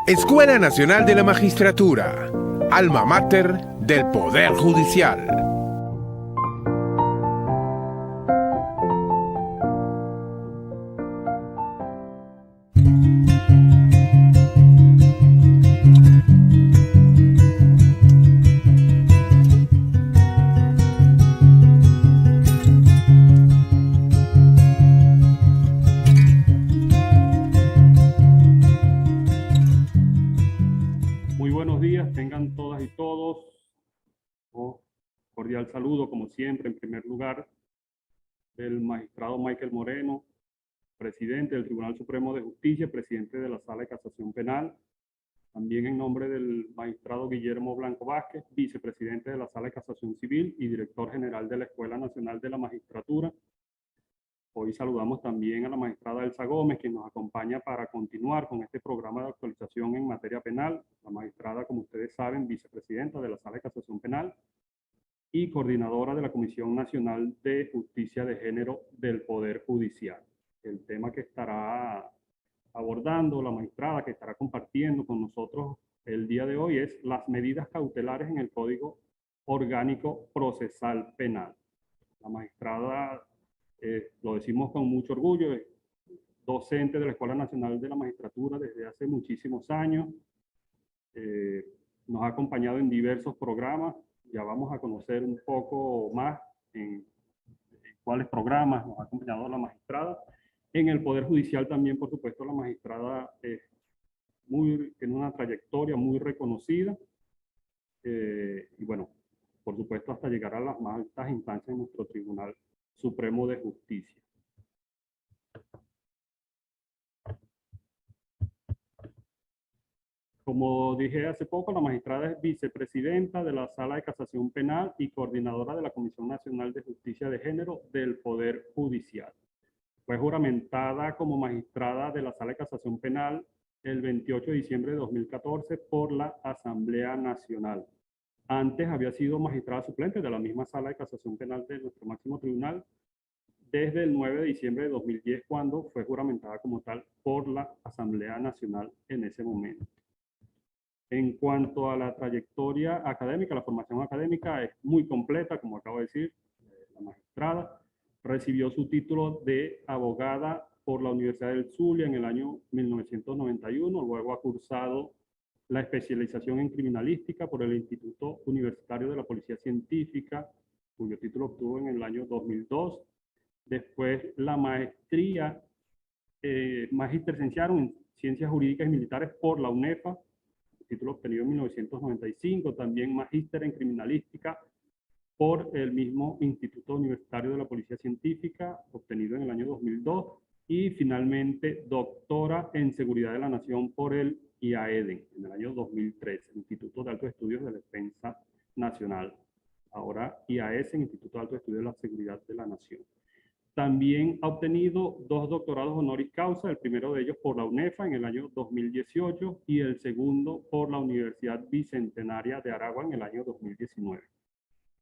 Escuela Nacional de la Magistratura, alma mater del Poder Judicial. Muy buenos días, tengan todas y todos. Cordial saludo, como siempre, en primer lugar, del magistrado Michael Moreno, presidente del Tribunal Supremo de Justicia, presidente de la Sala de Casación Penal. También en nombre del magistrado Guillermo Blanco Vázquez, vicepresidente de la Sala de Casación Civil y director general de la Escuela Nacional de la Magistratura. Hoy saludamos también a la magistrada Elsa Gómez, quien nos acompaña para continuar con este programa de actualización en materia penal. La magistrada, como ustedes saben, vicepresidenta de la Sala de Casación Penal y coordinadora de la Comisión Nacional de Justicia de Género del Poder Judicial. El tema que estará abordando la magistrada, que estará compartiendo con nosotros el día de hoy, es las medidas cautelares en el Código Orgánico Procesal Penal. La magistrada, lo decimos con mucho orgullo, es docente de la Escuela Nacional de la Magistratura desde hace muchísimos años. Nos ha acompañado en diversos programas. Ya vamos a conocer un poco más en cuáles programas nos ha acompañado la magistrada. En el Poder Judicial también, por supuesto, la magistrada tiene una trayectoria muy reconocida. Y bueno, por supuesto, hasta llegar a las más altas instancias en nuestro Tribunal Supremo de Justicia. Como dije hace poco, la magistrada es vicepresidenta de la Sala de Casación Penal y coordinadora de la Comisión Nacional de Justicia de Género del Poder Judicial. Fue juramentada como magistrada de la Sala de Casación Penal el 28 de diciembre de 2014 por la Asamblea Nacional. Antes había sido magistrada suplente de la misma Sala de Casación Penal de nuestro máximo tribunal desde el 9 de diciembre de 2010, cuando fue juramentada como tal por la Asamblea Nacional en ese momento. En cuanto a la trayectoria académica, la formación académica es muy completa, como acabo de decir. La magistrada recibió su título de abogada por la Universidad del Zulia en el año 1991, luego ha cursado la especialización en criminalística por el Instituto Universitario de la Policía Científica, cuyo título obtuvo en el año 2002. Después la maestría, Magíster Cienciarum en Ciencias Jurídicas y Militares por la UNEFA, título obtenido en 1995, también magíster en criminalística por el mismo Instituto Universitario de la Policía Científica, obtenido en el año 2002, y finalmente doctora en Seguridad de la Nación por el IAEDEN en el año 2003, Instituto de Altos Estudios de Defensa Nacional, ahora IAESEN, Instituto de Altos Estudios de la Seguridad de la Nación. También ha obtenido 2 doctorados honoris causa, el primero de ellos por la UNEFA en el año 2018 y el segundo por la Universidad Bicentenaria de Aragua en el año 2019.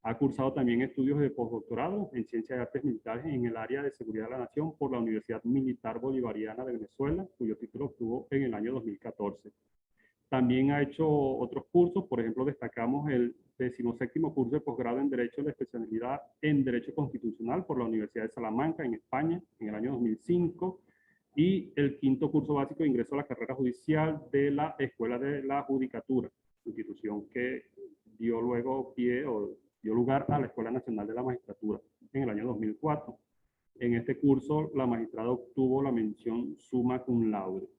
Ha cursado también estudios de postdoctorado en Ciencias y Artes Militares en el área de Seguridad de la Nación por la Universidad Militar Bolivariana de Venezuela, cuyo título obtuvo en el año 2014. También ha hecho otros cursos, por ejemplo, destacamos el 17º curso de posgrado en Derecho de especialidad en Derecho Constitucional por la Universidad de Salamanca, en España, en el año 2005, y el 5º curso básico de ingreso a la carrera judicial de la Escuela de la Judicatura, institución que dio luego pie o dio lugar a la Escuela Nacional de la Magistratura en el año 2004. En este curso, la magistrada obtuvo la mención summa cum laude.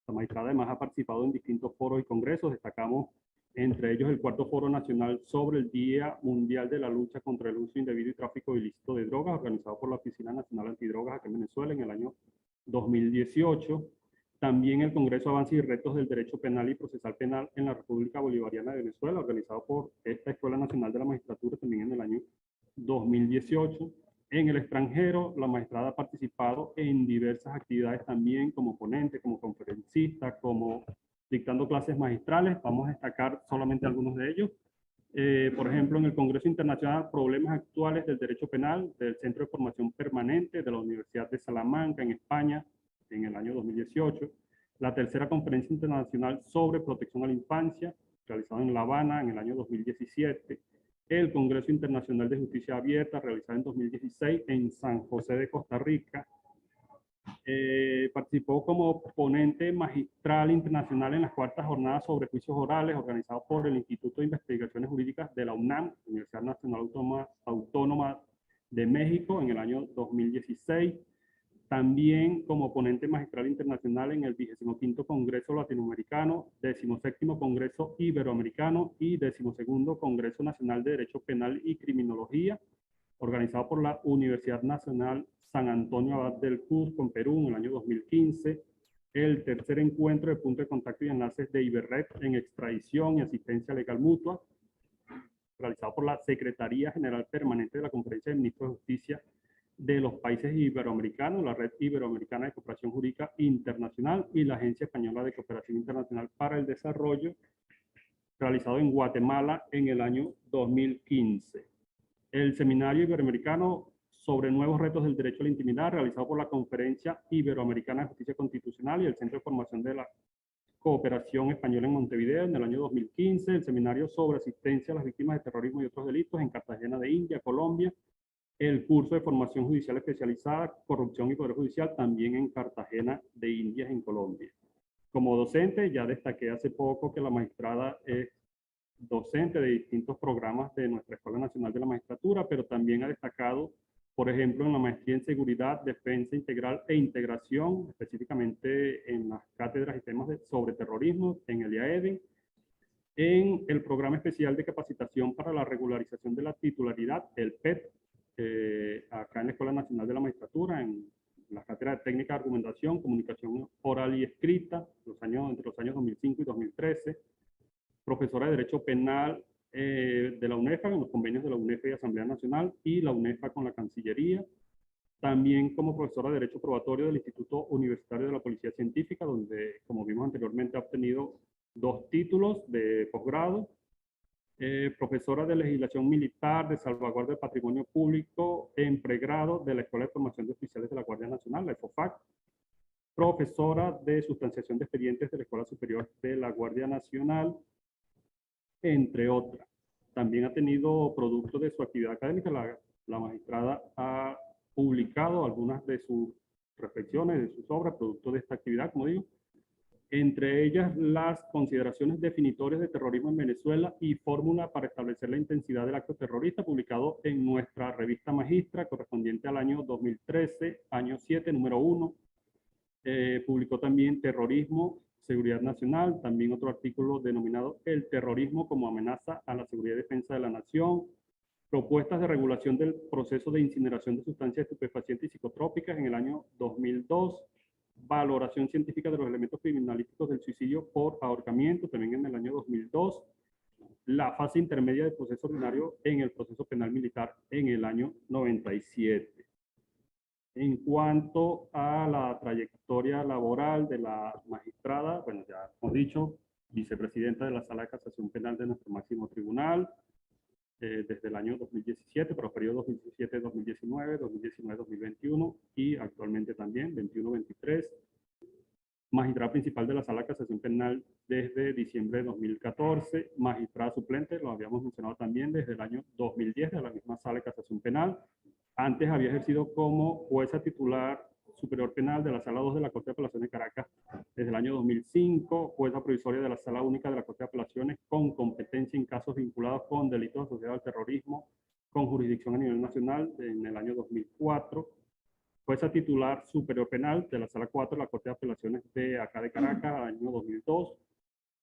La magistrada además ha participado en distintos foros y congresos. Destacamos entre ellos el 4º Foro Nacional sobre el Día Mundial de la Lucha contra el Uso Indebido y Tráfico Ilícito de Drogas, organizado por la Oficina Nacional Antidrogas aquí en Venezuela en el año 2018. También el Congreso Avances y Retos del Derecho Penal y Procesal Penal en la República Bolivariana de Venezuela, organizado por esta Escuela Nacional de la Magistratura también en el año 2018. En el extranjero, la magistrada ha participado en diversas actividades también como ponente, como conferencista, como dictando clases magistrales. Vamos a destacar solamente algunos de ellos. Por ejemplo, en el Congreso Internacional Problemas Actuales del Derecho Penal del Centro de Formación Permanente de la Universidad de Salamanca, en España, en el año 2018. La tercera conferencia internacional sobre protección a la infancia, realizada en La Habana en el año 2017. El Congreso Internacional de Justicia Abierta, realizado en 2016 en San José de Costa Rica. Participó como ponente magistral internacional en las cuartas jornadas sobre juicios orales organizados por el Instituto de Investigaciones Jurídicas de la UNAM, Universidad Nacional Autónoma de México, en el año 2016. También como ponente magistral internacional en el 25º Congreso Latinoamericano, 17º Congreso Iberoamericano y 12º Congreso Nacional de Derecho Penal y Criminología, organizado por la Universidad Nacional San Antonio Abad del Cusco en Perú en el año 2015, el tercer encuentro de punto de contacto y enlaces de Iberred en extradición y asistencia legal mutua, realizado por la Secretaría General Permanente de la Conferencia de Ministros de Justicia de los países iberoamericanos, la Red Iberoamericana de Cooperación Jurídica Internacional y la Agencia Española de Cooperación Internacional para el Desarrollo, realizado en Guatemala en el año 2015. El Seminario Iberoamericano sobre Nuevos Retos del Derecho a la Intimidad, realizado por la Conferencia Iberoamericana de Justicia Constitucional y el Centro de Formación de la Cooperación Española en Montevideo en el año 2015. El Seminario sobre Asistencia a las Víctimas de Terrorismo y otros Delitos en Cartagena de India, Colombia. El curso de formación judicial especializada, corrupción y poder judicial, también en Cartagena de Indias, en Colombia. Como docente, ya destaqué hace poco que la magistrada es docente de distintos programas de nuestra Escuela Nacional de la Magistratura, pero también ha destacado, por ejemplo, en la maestría en Seguridad, Defensa Integral e Integración, específicamente en las cátedras y temas sobre terrorismo, en el IAEDEN, en el Programa Especial de Capacitación para la Regularización de la Titularidad, el PET, acá en la Escuela Nacional de la Magistratura, en la cátedra de Técnica de Argumentación, Comunicación Oral y Escrita, entre los años 2005 y 2013, profesora de Derecho Penal de la UNEFA, en los convenios de la UNEFA y Asamblea Nacional, y la UNEFA con la Cancillería. También como profesora de Derecho Probatorio del Instituto Universitario de la Policía Científica, donde, como vimos anteriormente, ha obtenido 2 títulos de posgrado. Profesora de Legislación Militar de Salvaguardia del Patrimonio Público en pregrado de la Escuela de Formación de Oficiales de la Guardia Nacional, la EFOFAC. Profesora de Sustanciación de Expedientes de la Escuela Superior de la Guardia Nacional, entre otras. También ha tenido producto de su actividad académica. La magistrada ha publicado algunas de sus reflexiones, de sus obras, producto de esta actividad, como digo. Entre ellas, las consideraciones definitorias de terrorismo en Venezuela y fórmula para establecer la intensidad del acto terrorista, publicado en nuestra revista Magistra, correspondiente al año 2013, año 7, número 1. Publicó también Terrorismo, Seguridad Nacional, también otro artículo denominado El terrorismo como amenaza a la seguridad y defensa de la nación, propuestas de regulación del proceso de incineración de sustancias estupefacientes y psicotrópicas en el año 2002, valoración científica de los elementos criminalísticos del suicidio por ahorcamiento, también en el año 2002, la fase intermedia del proceso ordinario en el proceso penal militar en el año 97. En cuanto a la trayectoria laboral de la magistrada, bueno, ya hemos dicho, vicepresidenta de la Sala de Casación Penal de nuestro máximo tribunal, desde el año 2017, para los periodos 2017-2019, 2019-2021 y actualmente también 21-23. Magistrada principal de la Sala de Casación Penal desde diciembre de 2014, magistrada suplente, lo habíamos mencionado también, desde el año 2010 de la misma Sala de Casación Penal. Antes había ejercido como jueza titular superior penal de la Sala 2 de la Corte de Apelaciones de Caracas desde el año 2005, jueza provisoria de la Sala Única de la Corte de Apelaciones con competencia en casos vinculados con delitos asociados al terrorismo, con jurisdicción a nivel nacional en el año 2004, jueza titular superior penal de la Sala 4 de la Corte de Apelaciones de acá de Caracas, año 2002,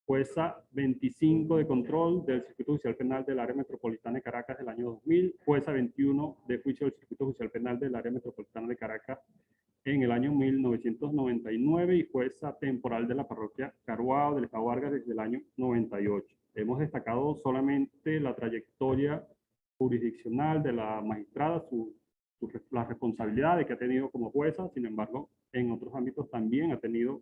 jueza 25 de control del Circuito Judicial Penal del Área Metropolitana de Caracas del año 2000, jueza 21 de juicio del Circuito Judicial Penal del Área Metropolitana de Caracas en el año 1999 y jueza temporal de la parroquia Caruao del Estado Vargas desde el año 98. Hemos destacado solamente la trayectoria jurisdiccional de la magistrada, las responsabilidades que ha tenido como jueza. Sin embargo, en otros ámbitos también ha tenido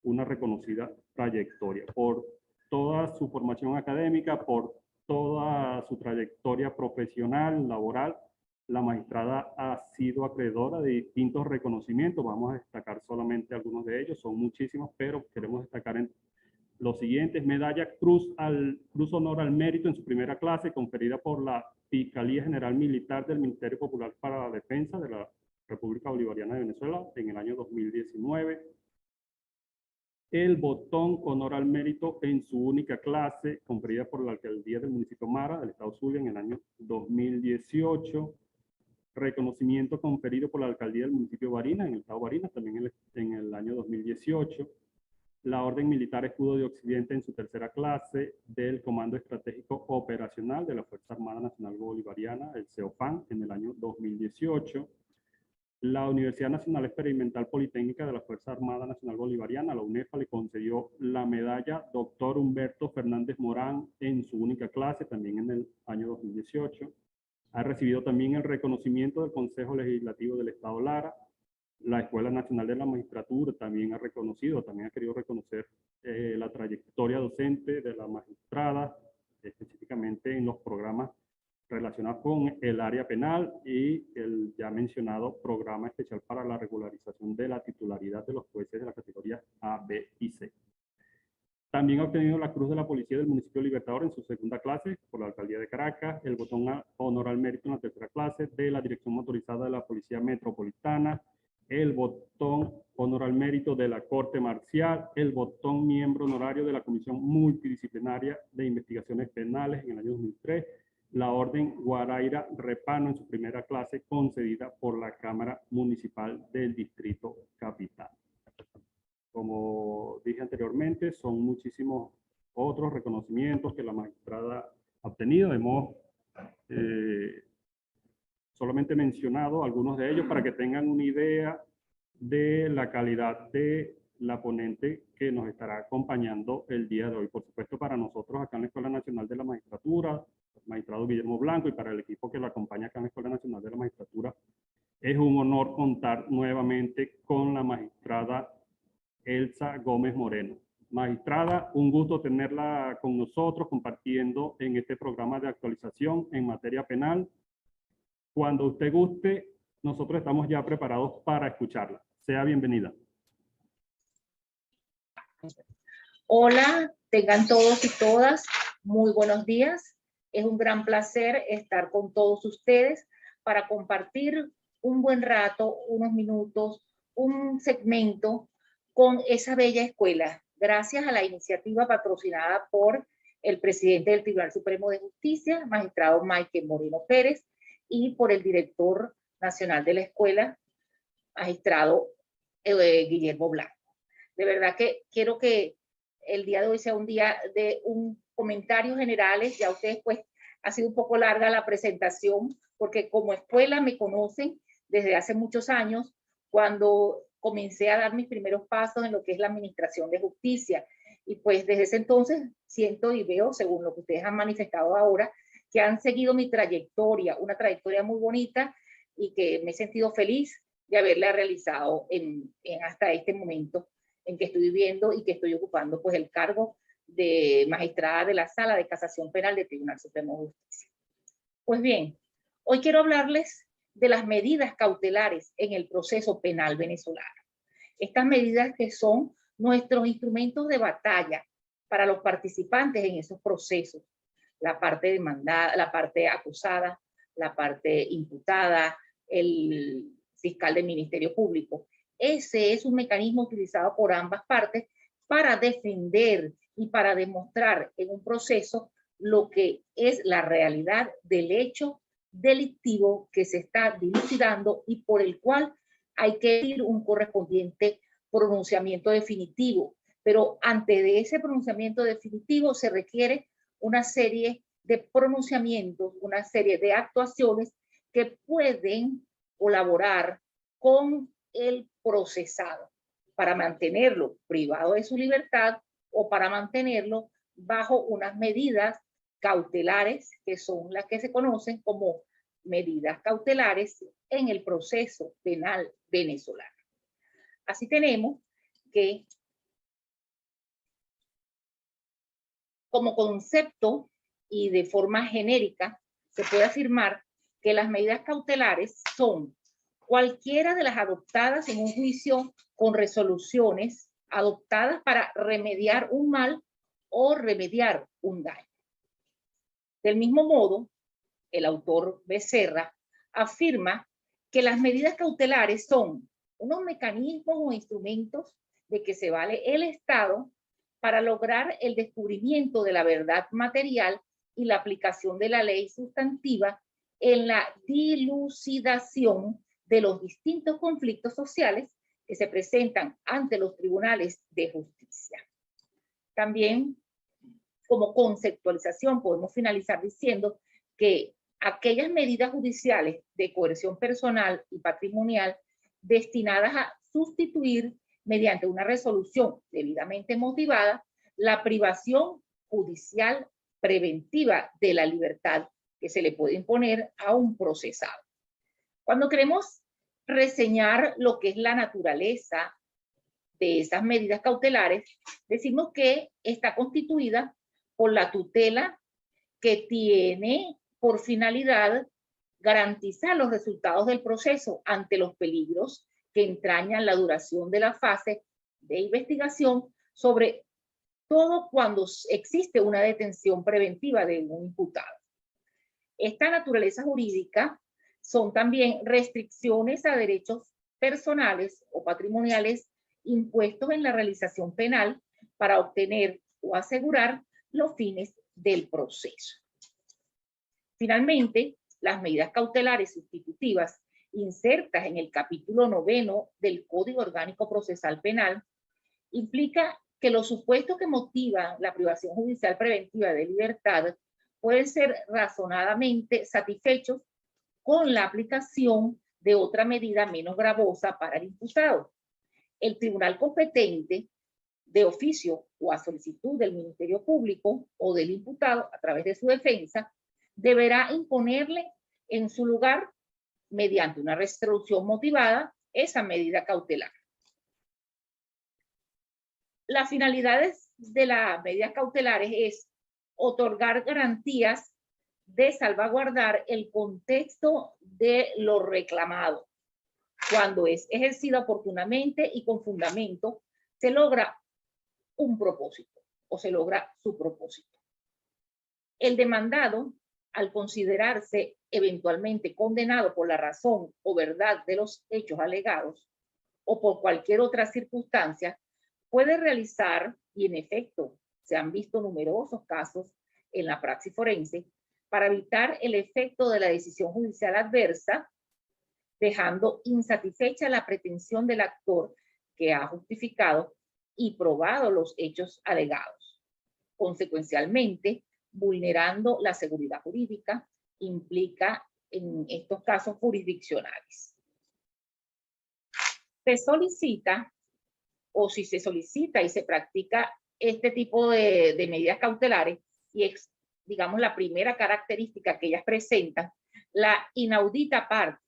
una reconocida trayectoria por toda su formación académica, por toda su trayectoria profesional, laboral, La magistrada ha sido acreedora de distintos reconocimientos. Vamos a destacar solamente algunos de ellos, son muchísimos, pero queremos destacar en los siguientes: medalla Cruz Honor al Mérito en su primera clase, conferida por la Fiscalía General Militar del Ministerio Popular para la Defensa de la República Bolivariana de Venezuela en el año 2019. El botón Honor al Mérito en su única clase, conferida por la Alcaldía del Municipio Mara del Estado Zulia en el año 2018. Reconocimiento conferido por la Alcaldía del Municipio Barinas, en el Estado Barinas, también en el año 2018. La Orden Militar Escudo de Occidente en su tercera clase del Comando Estratégico Operacional de la Fuerza Armada Nacional Bolivariana, el CEOPAN, en el año 2018. La Universidad Nacional Experimental Politécnica de la Fuerza Armada Nacional Bolivariana, la UNEFA, le concedió la medalla Dr. Humberto Fernández Morán en su única clase, también en el año 2018. Ha recibido también el reconocimiento del Consejo Legislativo del Estado Lara. La Escuela Nacional de la Magistratura también ha reconocido, también ha querido reconocer la trayectoria docente de la magistrada, específicamente en los programas relacionados con el área penal y el ya mencionado programa especial para la regularización de la titularidad de los jueces de la categoría A, B y C. También ha obtenido la Cruz de la Policía del Municipio Libertador en su segunda clase por la Alcaldía de Caracas, el botón Honor al Mérito en la tercera clase de la Dirección Motorizada de la Policía Metropolitana, el botón Honor al Mérito de la Corte Marcial, el botón Miembro Honorario de la Comisión Multidisciplinaria de Investigaciones Penales en el año 2003, la Orden Guaraira Repano en su primera clase concedida por la Cámara Municipal del Distrito Capital. Como dije anteriormente, son muchísimos otros reconocimientos que la magistrada ha obtenido. Hemos solamente mencionado algunos de ellos para que tengan una idea de la calidad de la ponente que nos estará acompañando el día de hoy. Por supuesto, para nosotros acá en la Escuela Nacional de la Magistratura, el magistrado Guillermo Blanco, y para el equipo que lo acompaña acá en la Escuela Nacional de la Magistratura, es un honor contar nuevamente con la magistrada Elsa Gómez Moreno. Magistrada, un gusto tenerla con nosotros compartiendo en este programa de actualización en materia penal. Cuando usted guste, nosotros estamos ya preparados para escucharla. Sea bienvenida. Hola, tengan todos y todas muy buenos días. Es un gran placer estar con todos ustedes para compartir un buen rato, unos minutos, un segmento con esa bella escuela, gracias a la iniciativa patrocinada por el presidente del Tribunal Supremo de Justicia, magistrado Michael Moreno Pérez, y por el director nacional de la escuela, magistrado Guillermo Blanco. De verdad que quiero que el día de hoy sea un día de comentarios generales. Ya ustedes, pues, ha sido un poco larga la presentación, porque como escuela me conocen desde hace muchos años, cuando comencé a dar mis primeros pasos en lo que es la administración de justicia. Y pues desde ese entonces siento y veo, según lo que ustedes han manifestado ahora, que han seguido mi trayectoria, una trayectoria muy bonita, y que me he sentido feliz de haberla realizado hasta este momento en que estoy viviendo y que estoy ocupando pues el cargo de magistrada de la Sala de Casación Penal del Tribunal Supremo de Justicia. Pues bien, hoy quiero hablarles de las medidas cautelares en el proceso penal venezolano. Estas medidas que son nuestros instrumentos de batalla para los participantes en esos procesos. La parte demandada, la parte acusada, la parte imputada, el fiscal del Ministerio Público. Ese es un mecanismo utilizado por ambas partes para defender y para demostrar en un proceso lo que es la realidad del hecho delictivo que se está dilucidando y por el cual hay que ir un correspondiente pronunciamiento definitivo. Pero antes de ese pronunciamiento definitivo se requiere una serie de pronunciamientos, una serie de actuaciones que pueden colaborar con el procesado para mantenerlo privado de su libertad o para mantenerlo bajo unas medidas cautelares que son las que se conocen como medidas cautelares en el proceso penal venezolano. Así tenemos que como concepto y de forma genérica se puede afirmar que las medidas cautelares son cualquiera de las adoptadas en un juicio con resoluciones adoptadas para remediar un mal o remediar un daño. Del mismo modo, el autor Becerra afirma que las medidas cautelares son unos mecanismos o instrumentos de que se vale el Estado para lograr el descubrimiento de la verdad material y la aplicación de la ley sustantiva en la dilucidación de los distintos conflictos sociales que se presentan ante los tribunales de justicia. También, como conceptualización, podemos finalizar diciendo que aquellas medidas judiciales de coerción personal y patrimonial destinadas a sustituir mediante una resolución debidamente motivada la privación judicial preventiva de la libertad que se le puede imponer a un procesado. Cuando queremos reseñar lo que es la naturaleza de esas medidas cautelares, decimos que está constituida por la tutela que tiene por finalidad garantizar los resultados del proceso ante los peligros que entrañan la duración de la fase de investigación, sobre todo cuando existe una detención preventiva de un imputado. Esta naturaleza jurídica son también restricciones a derechos personales o patrimoniales impuestos en la realización penal para obtener o asegurar los fines del proceso. Finalmente, las medidas cautelares sustitutivas insertas en el capítulo 9 del Código Orgánico Procesal Penal implica que los supuestos que motivan la privación judicial preventiva de libertad pueden ser razonadamente satisfechos con la aplicación de otra medida menos gravosa para el imputado. El tribunal competente, de oficio o a solicitud del Ministerio Público o del imputado a través de su defensa, deberá imponerle en su lugar, mediante una resolución motivada, esa medida cautelar. Las finalidades de las medidas cautelares es otorgar garantías de salvaguardar el contexto de lo reclamado. Cuando es ejercida oportunamente y con fundamento, se logra un propósito o se logra su propósito. El demandado, al considerarse eventualmente condenado por la razón o verdad de los hechos alegados o por cualquier otra circunstancia, puede realizar, y en efecto se han visto numerosos casos en la praxis forense, para evitar el efecto de la decisión judicial adversa, dejando insatisfecha la pretensión del actor que ha justificado y probado los hechos alegados. Consecuencialmente, vulnerando la seguridad jurídica, implica en estos casos jurisdiccionales. Se solicita, o si se solicita y se practica este tipo de medidas cautelares, y es, digamos, la primera característica que ellas presentan, la inaudita parte,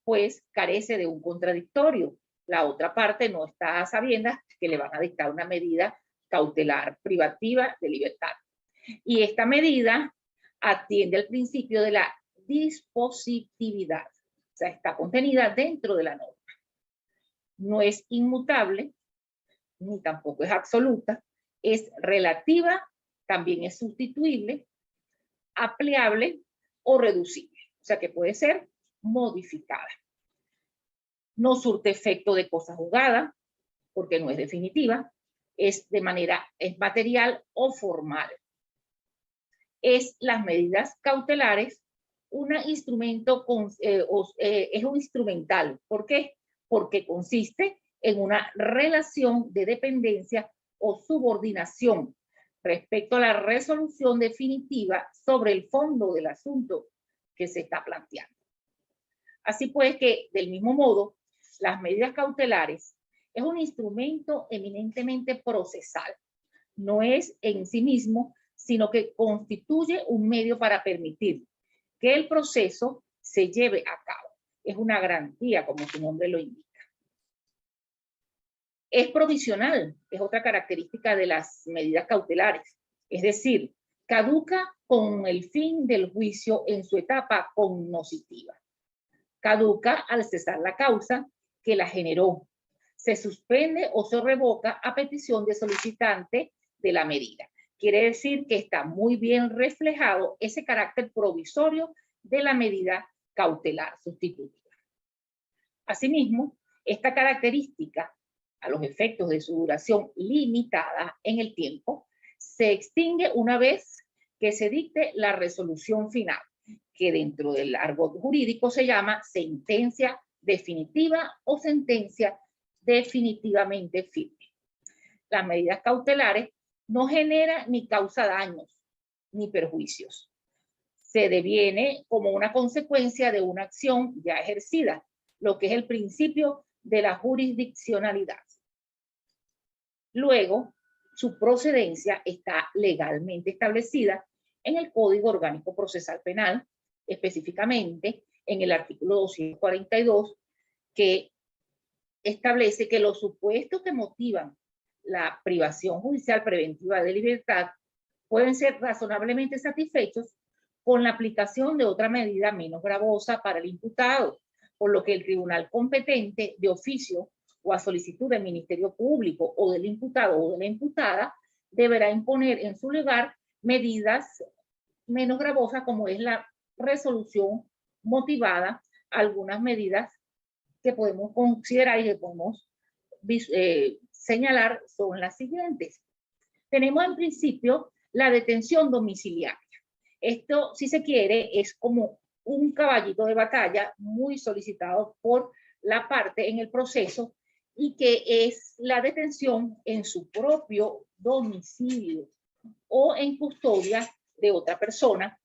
pues carece de un contradictorio. La otra parte no está a sabiendas que le van a dictar una medida cautelar privativa de libertad. Y esta medida atiende al principio de la dispositividad, o sea, está contenida dentro de la norma. No es inmutable, ni tampoco es absoluta, es relativa, también es sustituible, ampliable o reducible, o sea que puede ser modificada. No surte efecto de cosa juzgada, porque no es definitiva, es material o formal. Es las medidas cautelares un instrumento, es un instrumental. ¿Por qué? Porque consiste en una relación de dependencia o subordinación respecto a la resolución definitiva sobre el fondo del asunto que se está planteando. Así pues que, del mismo modo, las medidas cautelares es un instrumento eminentemente procesal. No es en sí mismo, sino que constituye un medio para permitir que el proceso se lleve a cabo. Es una garantía, como su nombre lo indica. Es provisional, es otra característica de las medidas cautelares. Es decir, caduca con el fin del juicio en su etapa cognoscitiva. Caduca al cesar la causa que la generó. Se suspende o se revoca a petición de solicitante de la medida. Quiere decir que está muy bien reflejado ese carácter provisorio de la medida cautelar sustitutiva. Asimismo, esta característica, a los efectos de su duración limitada en el tiempo, se extingue una vez que se dicte la resolución final, que dentro del argot jurídico se llama sentencia definitiva o sentencia definitivamente firme. Las medidas cautelares no generan ni causa daños ni perjuicios. Se deviene como una consecuencia de una acción ya ejercida, lo que es el principio de la jurisdiccionalidad. Luego, su procedencia está legalmente establecida en el Código Orgánico Procesal Penal, específicamente en el artículo 242, que establece que los supuestos que motivan la privación judicial preventiva de libertad pueden ser razonablemente satisfechos con la aplicación de otra medida menos gravosa para el imputado, por lo que el tribunal competente de oficio o a solicitud del Ministerio Público o del imputado o de la imputada deberá imponer en su lugar medidas menos gravosas, como es la resolución motivada. Algunas medidas que podemos considerar y que podemos señalar son las siguientes. Tenemos en principio la detención domiciliaria. Esto, si se quiere, es como un caballito de batalla muy solicitado por la parte en el proceso, y que es la detención en su propio domicilio o en custodia de otra persona.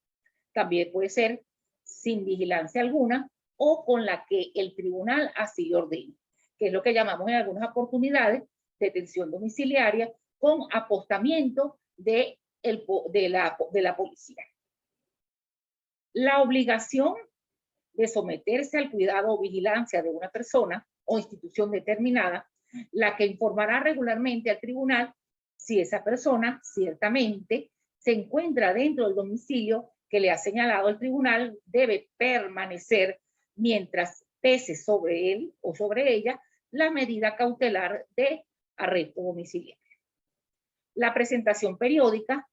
También puede ser sin vigilancia alguna o con la que el tribunal así ordene, que es lo que llamamos en algunas oportunidades detención domiciliaria con apostamiento de la policía. La obligación de someterse al cuidado o vigilancia de una persona o institución determinada, la que informará regularmente al tribunal si esa persona ciertamente se encuentra dentro del domicilio que le ha señalado el tribunal, debe permanecer mientras pese sobre él o sobre ella la medida cautelar de arresto domiciliario. La presentación periódica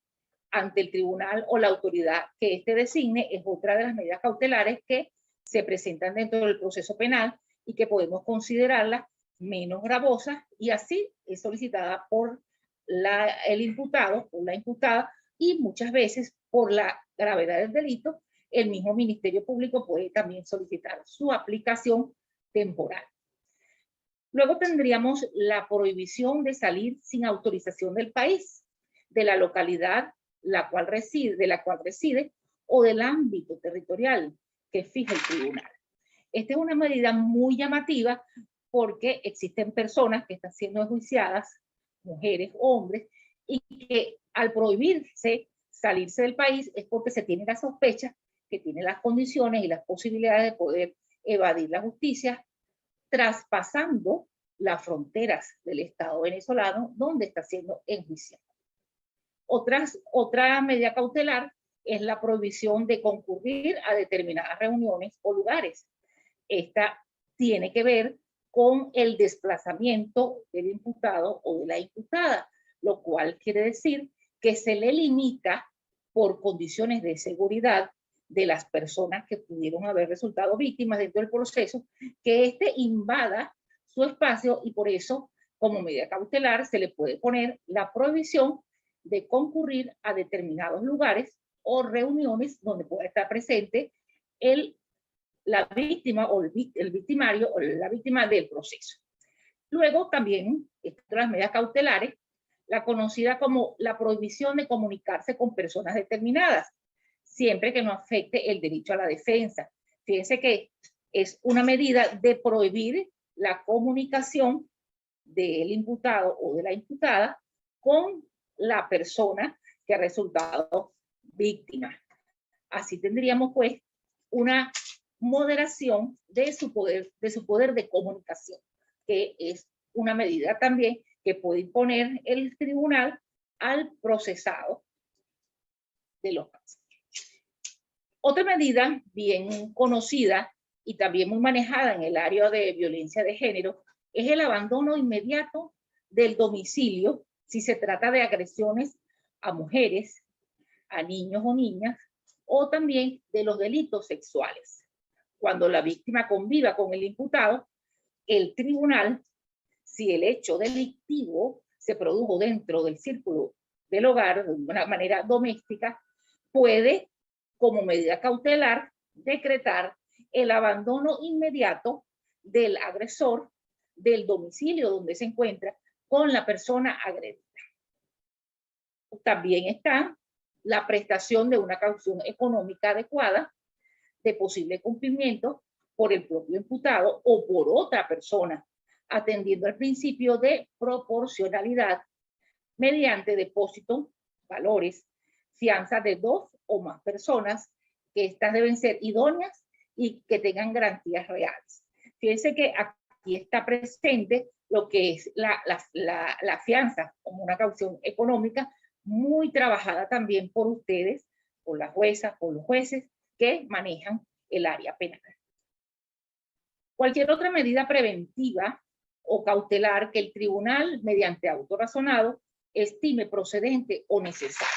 ante el tribunal o la autoridad que éste designe es otra de las medidas cautelares que se presentan dentro del proceso penal y que podemos considerarlas menos gravosas, y así es solicitada por el imputado o la imputada, y muchas veces por la gravedad del delito el mismo Ministerio Público puede también solicitar su aplicación temporal. Luego tendríamos la prohibición de salir sin autorización del país, de la localidad de la cual reside o del ámbito territorial que fija el tribunal. Esta es una medida muy llamativa porque existen personas que están siendo enjuiciadas, mujeres o hombres, y que al prohibirse salirse del país es porque se tiene la sospecha que tiene las condiciones y las posibilidades de poder evadir la justicia, traspasando las fronteras del Estado venezolano donde está siendo enjuiciado. Otra medida cautelar es la prohibición de concurrir a determinadas reuniones o lugares. Esta tiene que ver con el desplazamiento del imputado o de la imputada, lo cual quiere decir que se le limita por condiciones de seguridad de las personas que pudieron haber resultado víctimas dentro del proceso, que éste invada su espacio, y por eso, como medida cautelar, se le puede poner la prohibición de concurrir a determinados lugares o reuniones donde pueda estar presente la víctima o el victimario o la víctima del proceso. Luego también, otras medidas cautelares, la conocida como la prohibición de comunicarse con personas determinadas, siempre que no afecte el derecho a la defensa. Fíjense que es una medida de prohibir la comunicación del imputado o de la imputada con la persona que ha resultado víctima. Así tendríamos pues una moderación de su poder de comunicación, que es una medida también que puede imponer el tribunal al procesado de los casos. Otra medida bien conocida y también muy manejada en el área de violencia de género es el abandono inmediato del domicilio si se trata de agresiones a mujeres, a niños o niñas, o también de los delitos sexuales. Cuando la víctima conviva con el imputado, el tribunal, si el hecho delictivo se produjo dentro del círculo del hogar de una manera doméstica, puede, como medida cautelar, decretar el abandono inmediato del agresor del domicilio donde se encuentra con la persona agredida. También está la prestación de una caución económica adecuada de posible cumplimiento por el propio imputado o por otra persona, atendiendo al principio de proporcionalidad mediante depósito, valores, fianza de 2 o más personas, que estas deben ser idóneas y que tengan garantías reales. Fíjense que aquí está presente lo que es la fianza como una caución económica, muy trabajada también por ustedes, por las juezas, por los jueces que manejan el área penal. Cualquier otra medida preventiva o cautelar que el tribunal, mediante auto razonado, estime procedente o necesaria.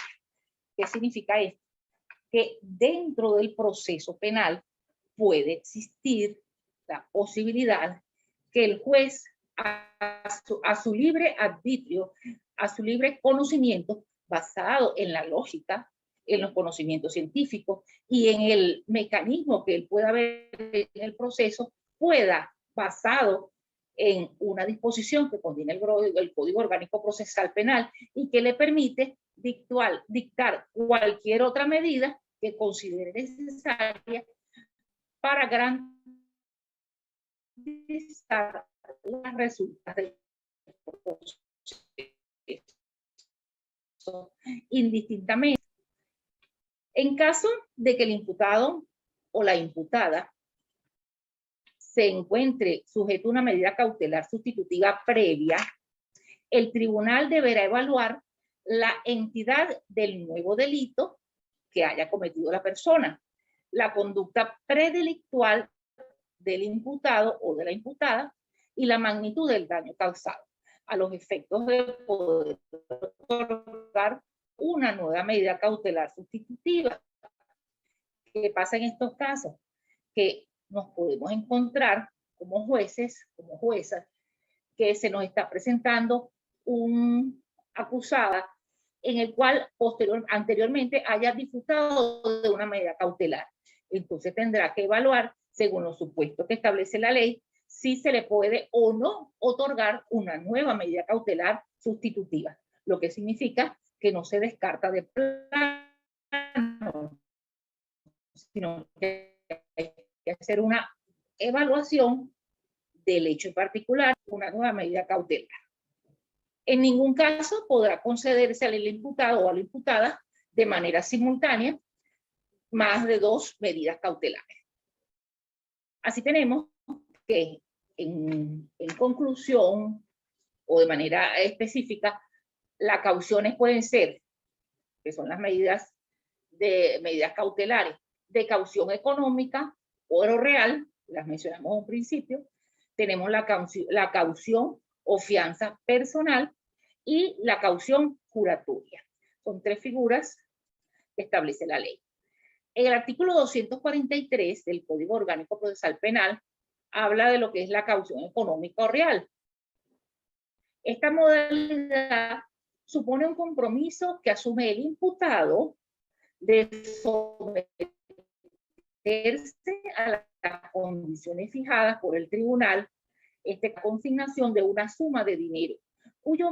¿Qué significa esto? Que dentro del proceso penal puede existir la posibilidad que el juez, a su libre arbitrio, a su libre conocimiento, basado en la lógica, en los conocimientos científicos y en el mecanismo que él pueda ver en el proceso, pueda, basado en una disposición que contiene el Código Orgánico Procesal Penal y que le permite dictar cualquier otra medida que considere necesaria para garantizar las resultas del proceso, indistintamente. En caso de que el imputado o la imputada se encuentre sujeto a una medida cautelar sustitutiva previa, el tribunal deberá evaluar la entidad del nuevo delito que haya cometido la persona, la conducta predelictual del imputado o de la imputada y la magnitud del daño causado, a los efectos de poder otorgar una nueva medida cautelar sustitutiva. ¿Qué pasa en estos casos? Que nos podemos encontrar como jueces, como juezas, que se nos está presentando un acusada en el cual anteriormente haya disfrutado de una medida cautelar. Entonces tendrá que evaluar, según los supuestos que establece la ley, si se le puede o no otorgar una nueva medida cautelar sustitutiva, lo que significa que no se descarta de plano, sino que hay que hacer una evaluación del hecho en particular, una nueva medida cautelar. En ningún caso podrá concederse al imputado o a la imputada de manera simultánea más de 2 medidas cautelares. Así tenemos que, en conclusión o de manera específica, las cauciones pueden ser, que son las medidas cautelares, de caución económica, oro real, las mencionamos en un principio. Tenemos la caución o fianza personal y la caución juratoria. Son 3 figuras que establece la ley. En el artículo 243 del Código Orgánico Procesal Penal habla de lo que es la caución económica o real. Esta modalidad supone un compromiso que asume el imputado de someterse a las condiciones fijadas por el tribunal, consignación de una suma de dinero, cuyo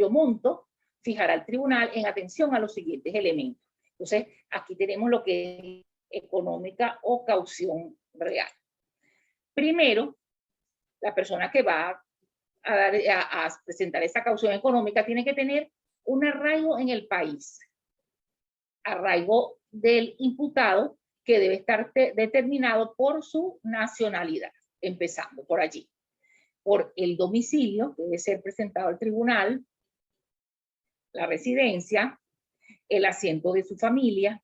monto fijará el tribunal en atención a los siguientes elementos. Entonces, aquí tenemos lo que es económica o caución real. Primero, la persona que va a presentar esa caución económica tiene que tener un arraigo en el país, arraigo del imputado, que debe estar determinado por su nacionalidad, empezando por allí, por el domicilio, que debe ser presentado al tribunal, la residencia, el asiento de su familia,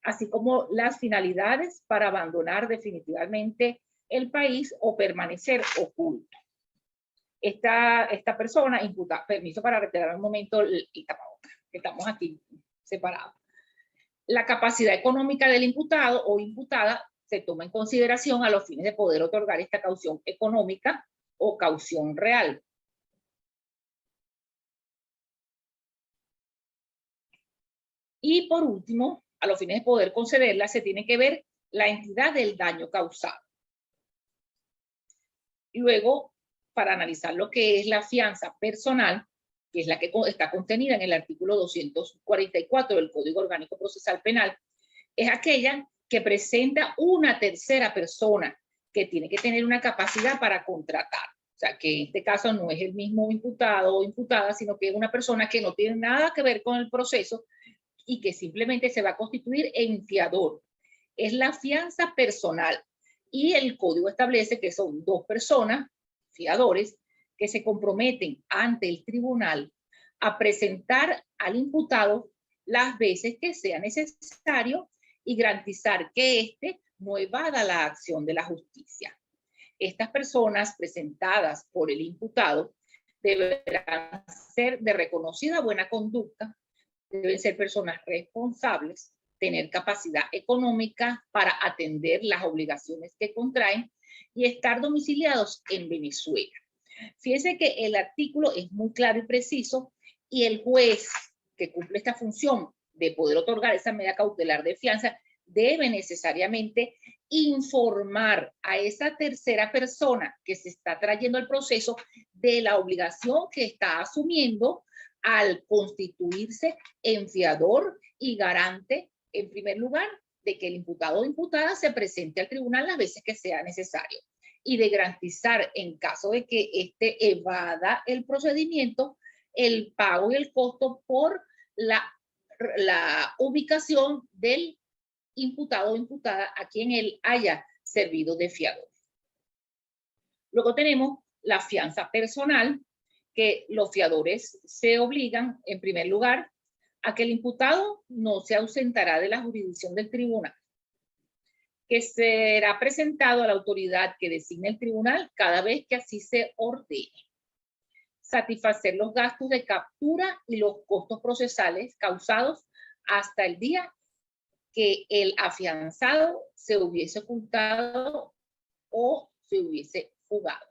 así como las finalidades para abandonar definitivamente el país o permanecer oculto. Esta persona imputa, permiso para retirar un momento el tapabocas, estamos aquí separados. La capacidad económica del imputado o imputada se toma en consideración a los fines de poder otorgar esta caución económica o caución real. Y por último, a los fines de poder concederla, se tiene que ver la entidad del daño causado. Y luego, para analizar lo que es la fianza personal, que es la que está contenida en el artículo 244 del Código Orgánico Procesal Penal, es aquella que presenta una tercera persona que tiene que tener una capacidad para contratar. O sea, que en este caso no es el mismo imputado o imputada, sino que es una persona que no tiene nada que ver con el proceso y que simplemente se va a constituir en fiador. Es la fianza personal. Y el código establece que son dos personas, fiadores, que se comprometen ante el tribunal a presentar al imputado las veces que sea necesario y garantizar que éste no evada la acción de la justicia. Estas personas presentadas por el imputado deberán ser de reconocida buena conducta, deben ser personas responsables, tener capacidad económica para atender las obligaciones que contraen y estar domiciliados en Venezuela. Fíjense que el artículo es muy claro y preciso y el juez que cumple esta función de poder otorgar esa medida cautelar de fianza debe necesariamente informar a esa tercera persona que se está trayendo el proceso de la obligación que está asumiendo al constituirse en fiador y garante, en primer lugar, de que el imputado o imputada se presente al tribunal las veces que sea necesario y de garantizar, en caso de que éste evada el procedimiento, el pago y el costo por la ubicación del imputado o imputada a quien él haya servido de fiador. Luego tenemos la fianza personal, que los fiadores se obligan, en primer lugar, a que el imputado no se ausentará de la jurisdicción del tribunal, que será presentado a la autoridad que designe el tribunal cada vez que así se ordene. Satisfacer los gastos de captura y los costos procesales causados hasta el día que el afianzado se hubiese ocultado o se hubiese fugado.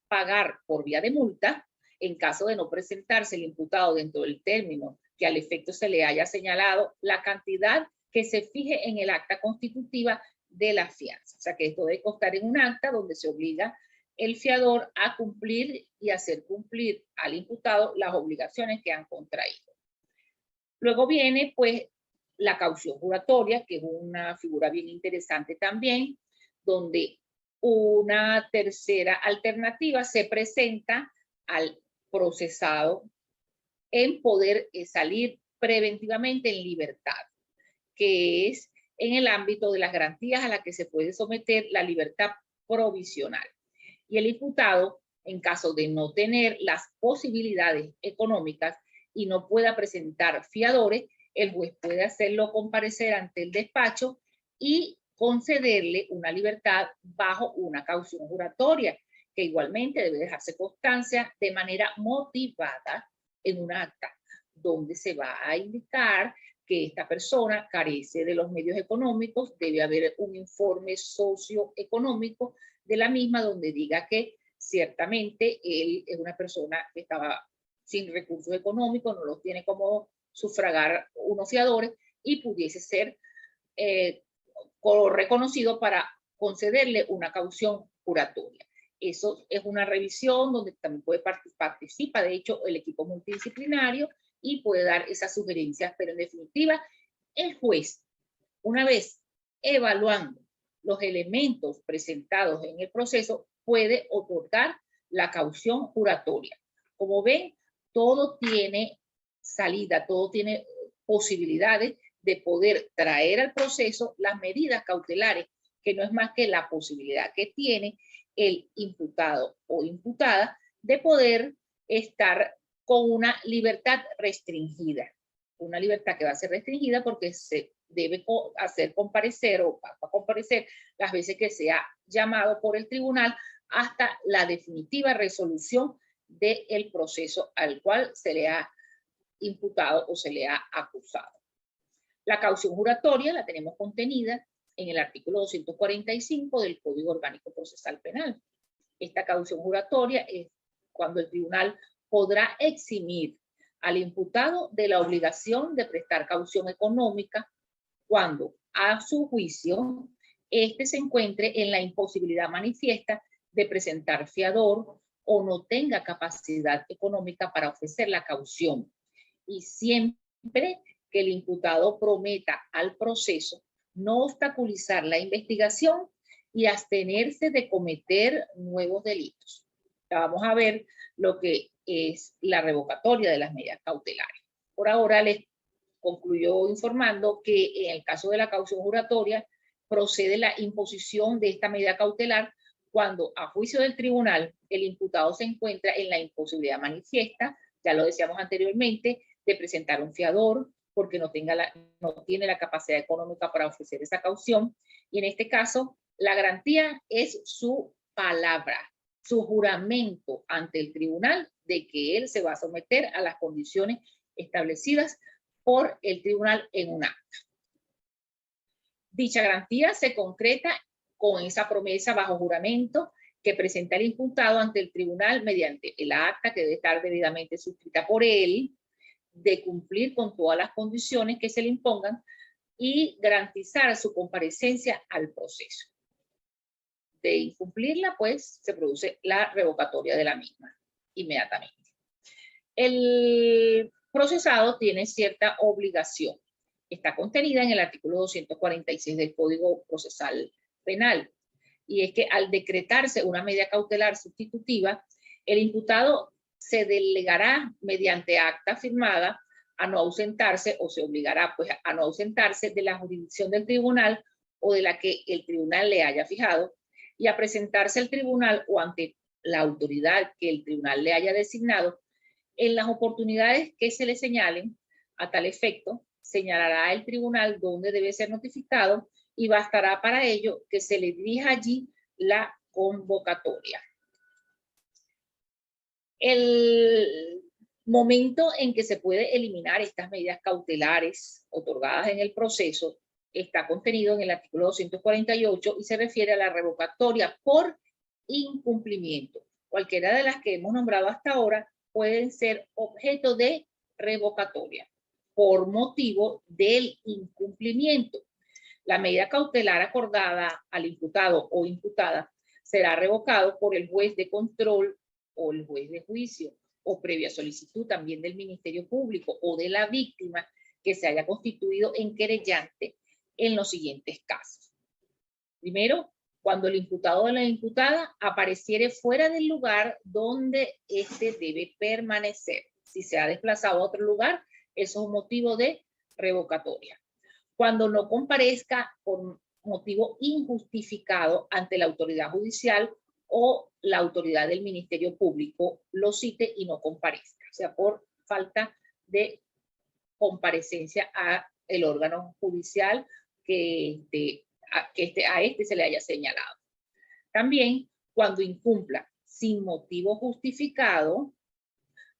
Pagar por vía de multa en caso de no presentarse el imputado dentro del término que al efecto se le haya señalado la cantidad que se fije en el acta constitutiva de la fianza. O sea que esto debe constar en un acta donde se obliga el fiador a cumplir y hacer cumplir al imputado las obligaciones que han contraído. Luego viene pues la caución juratoria, que es una figura bien interesante también, donde una tercera alternativa se presenta al procesado en poder salir preventivamente en libertad, que es en el ámbito de las garantías a las que se puede someter la libertad provisional. Y el imputado, en caso de no tener las posibilidades económicas y no pueda presentar fiadores, el juez puede hacerlo comparecer ante el despacho y concederle una libertad bajo una caución juratoria, que igualmente debe dejarse constancia de manera motivada en un acta, donde se va a indicar que esta persona carece de los medios económicos, debe haber un informe socioeconómico de la misma donde diga que ciertamente él es una persona que estaba sin recursos económicos, no los tiene como sufragar unos fiadores y pudiese ser reconocido para concederle una caución juratoria. Eso es una revisión donde también participa, de hecho, el equipo multidisciplinario y puede dar esas sugerencias, pero en definitiva, el juez, una vez evaluando los elementos presentados en el proceso, puede otorgar la caución juratoria. Como ven, todo tiene salida, todo tiene posibilidades de poder traer al proceso las medidas cautelares, que no es más que la posibilidad que tiene el imputado o imputada de poder estar con una libertad restringida. Una libertad que va a ser restringida porque se debe hacer comparecer o va a comparecer las veces que sea llamado por el tribunal hasta la definitiva resolución del proceso al cual se le ha imputado o se le ha acusado. La caución juratoria la tenemos contenida en el artículo 245 del Código Orgánico Procesal Penal. Esta caución juratoria es cuando el tribunal podrá eximir al imputado de la obligación de prestar caución económica cuando, a su juicio, éste se encuentre en la imposibilidad manifiesta de presentar fiador o no tenga capacidad económica para ofrecer la caución, y siempre que el imputado prometa al proceso no obstaculizar la investigación y abstenerse de cometer nuevos delitos. Ya vamos a ver lo que es la revocatoria de las medidas cautelares. Por ahora les concluyó informando que en el caso de la caución juratoria procede la imposición de esta medida cautelar cuando, a juicio del tribunal, el imputado se encuentra en la imposibilidad manifiesta, ya lo decíamos anteriormente, de presentar un fiador porque no tiene la capacidad económica para ofrecer esa caución. Y en este caso, la garantía es su palabra, su juramento ante el tribunal de que él se va a someter a las condiciones establecidas por el tribunal en un acta. Dicha garantía se concreta con esa promesa bajo juramento que presenta el imputado ante el tribunal mediante el acta que debe estar debidamente suscrita por él, de cumplir con todas las condiciones que se le impongan y garantizar su comparecencia al proceso. De incumplirla, pues, se produce la revocatoria de la misma inmediatamente. El procesado tiene cierta obligación. Está contenida en el artículo 246 del Código Procesal Penal. Y es que al decretarse una medida cautelar sustitutiva, el imputado se delegará mediante acta firmada a no ausentarse o se obligará pues a no ausentarse de la jurisdicción del tribunal o de la que el tribunal le haya fijado y a presentarse al tribunal o ante la autoridad que el tribunal le haya designado en las oportunidades que se le señalen. A tal efecto, señalará el tribunal dónde debe ser notificado y bastará para ello que se le dirija allí la convocatoria. El momento en que se puede eliminar estas medidas cautelares otorgadas en el proceso está contenido en el artículo 248 y se refiere a la revocatoria por incumplimiento. Cualquiera de las que hemos nombrado hasta ahora pueden ser objeto de revocatoria por motivo del incumplimiento. La medida cautelar acordada al imputado o imputada será revocado por el juez de control o el juez de juicio, o previa solicitud también del Ministerio Público o de la víctima que se haya constituido en querellante en los siguientes casos. Primero, cuando el imputado o la imputada apareciere fuera del lugar donde éste debe permanecer. Si se ha desplazado a otro lugar, eso es un motivo de revocatoria. Cuando no comparezca por motivo injustificado ante la autoridad judicial o la autoridad del Ministerio Público lo cite y no comparezca, o sea, por falta de comparecencia a el órgano judicial que a este se le haya señalado. También cuando incumpla sin motivo justificado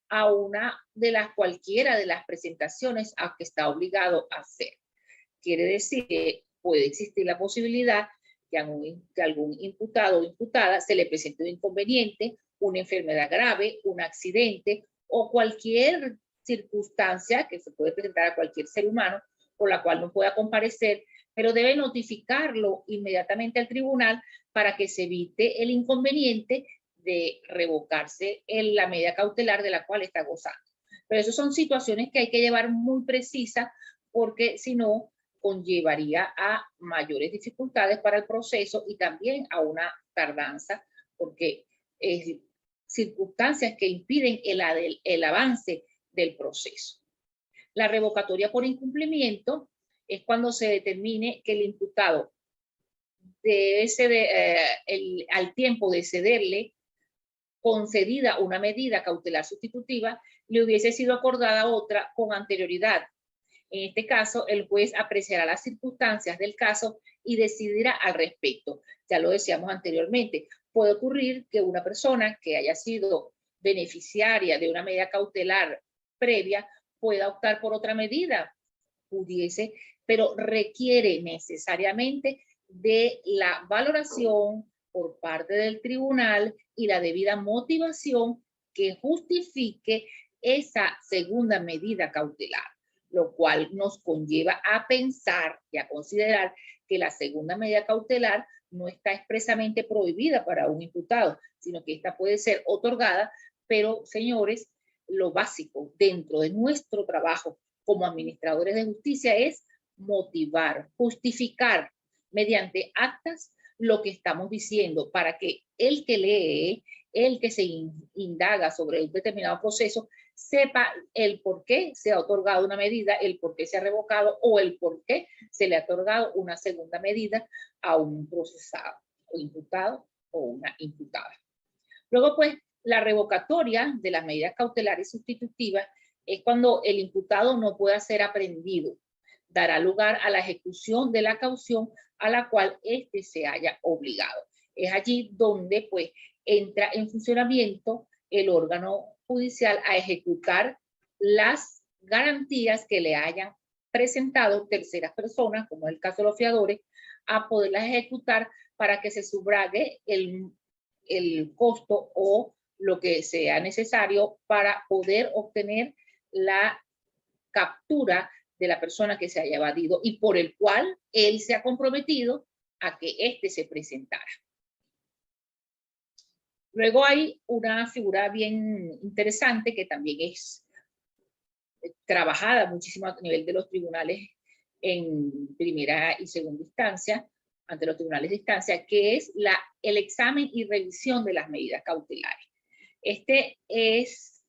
a una de las cualquiera de las presentaciones a que está obligado a hacer. Quiere decir que puede existir la posibilidad que a algún imputado o imputada se le presente un inconveniente, una enfermedad grave, un accidente o cualquier circunstancia que se puede presentar a cualquier ser humano por la cual no pueda comparecer, pero debe notificarlo inmediatamente al tribunal para que se evite el inconveniente de revocarse la medida cautelar de la cual está gozando. Pero esas son situaciones que hay que llevar muy precisas porque si no conllevaría a mayores dificultades para el proceso y también a una tardanza porque circunstancias que impiden el avance del proceso. La revocatoria por incumplimiento es cuando se determine que el imputado debe ceder, al tiempo de cederle concedida una medida cautelar sustitutiva, le hubiese sido acordada otra con anterioridad En este caso, el juez apreciará las circunstancias del caso y decidirá al respecto. Ya lo decíamos anteriormente, puede ocurrir que una persona que haya sido beneficiaria de una medida cautelar previa pueda optar por otra medida, pudiese, pero requiere necesariamente de la valoración por parte del tribunal y la debida motivación que justifique esa segunda medida cautelar, lo cual nos conlleva a pensar y a considerar que la segunda medida cautelar no está expresamente prohibida para un imputado, sino que esta puede ser otorgada, pero señores, lo básico dentro de nuestro trabajo como administradores de justicia es motivar, justificar mediante actas lo que estamos diciendo para que el que lee, el que se indaga sobre un determinado proceso, sepa el por qué se ha otorgado una medida, el por qué se ha revocado o el por qué se le ha otorgado una segunda medida a un procesado o imputado o una imputada. Luego, pues, la revocatoria de las medidas cautelares sustitutivas es cuando el imputado no pueda ser aprehendido. Dará lugar a la ejecución de la caución a la cual éste se haya obligado. Es allí donde, pues, entra en funcionamiento el órgano judicial a ejecutar las garantías que le hayan presentado terceras personas, como es el caso de los fiadores, a poderlas ejecutar para que se sufrague el costo o lo que sea necesario para poder obtener la captura de la persona que se haya evadido y por el cual él se ha comprometido a que éste se presentara. Luego hay una figura bien interesante que también es trabajada muchísimo a nivel de los tribunales en primera y segunda instancia, ante los tribunales de instancia, que es el examen y revisión de las medidas cautelares. Este es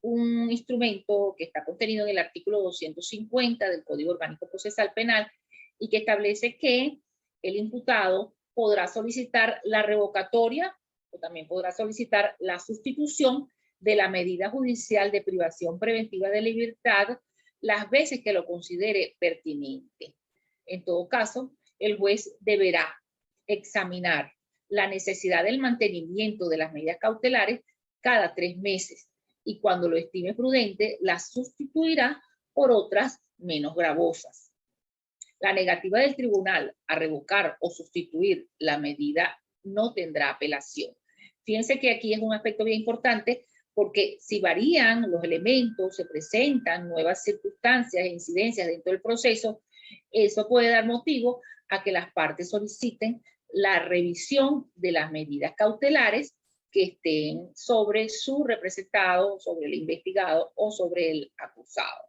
un instrumento que está contenido en el artículo 250 del Código Orgánico Procesal Penal y que establece que el imputado podrá solicitar la revocatoria o también podrá solicitar la sustitución de la medida judicial de privación preventiva de libertad las veces que lo considere pertinente. En todo caso, el juez deberá examinar la necesidad del mantenimiento de las medidas cautelares cada 3 meses y cuando lo estime prudente, las sustituirá por otras menos gravosas. La negativa del tribunal a revocar o sustituir la medida no tendrá apelación. Fíjense que aquí es un aspecto bien importante porque si varían los elementos, se presentan nuevas circunstancias e incidencias dentro del proceso, eso puede dar motivo a que las partes soliciten la revisión de las medidas cautelares que estén sobre su representado, sobre el investigado o sobre el acusado.